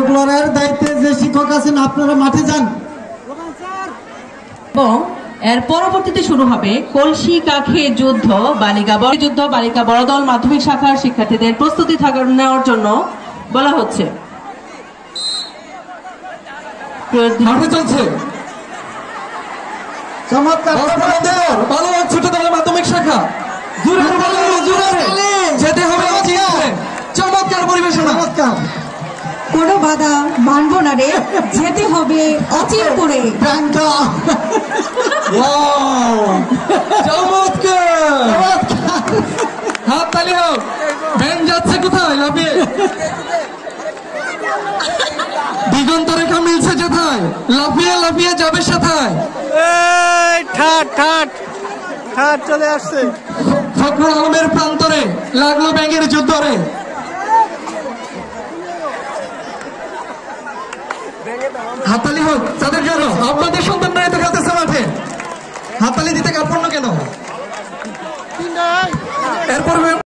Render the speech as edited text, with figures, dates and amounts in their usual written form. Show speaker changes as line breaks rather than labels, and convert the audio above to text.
ফোকলোরের দায়িত্বে যে শিক্ষক আছেন আপনারা মাঠে যান।
এবং এর পরবর্তীতে শুরু হবে কলসি কাখে যুদ্ধ বালিকা বড় দল মাধ্যমিক শাখার শিক্ষার্থীদের প্রস্তুতি নেওয়ার জন্য বলা হচ্ছে।
চমৎকার
ছোট দলের মাধ্যমিক শাখা যেতে হবে। চমৎকার পরিবেশনা।
কোনো বাধা মানব না রে, যেতে হবে অচির করে।
হাত তালি হোক। ব্যান্ড যাচ্ছে কোথায়? লাফিয়ে দিগন্ত রেখা মিলছে যেথায়, লাফিয়ে লাফিয়ে যাবে সেথায়।
ঠাট চলে আসছে।
ফখরুল আলমের প্রান্তরে লাগলো ব্যাঙের যুদ্ধ রে। হাততালি হোক তাদের জন্য। আপনাদের সন্তানরা এত খেলতেছে মাঠে, হাততালি দিতে কার্পণ্য কেন? এরপর